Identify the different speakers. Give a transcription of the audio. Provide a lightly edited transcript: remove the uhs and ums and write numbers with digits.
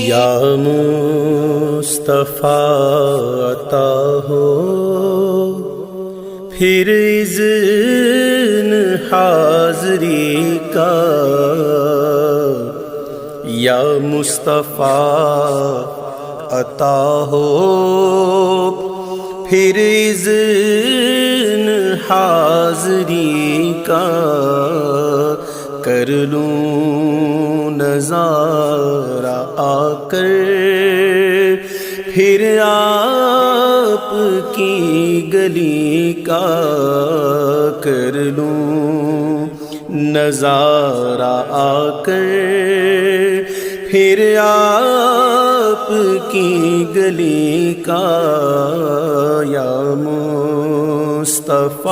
Speaker 1: یا مصطفیٰ عطا ہو پھر اذن حاضری کا، یا مصطفیٰ عطا ہو پھر اذن حاضری کا، کر لوں نظارہ آ کر پھر آپ کی گلی کا، کر لوں نظارہ آ کر پھر آپ کی گلی کا، یا مصطفیٰ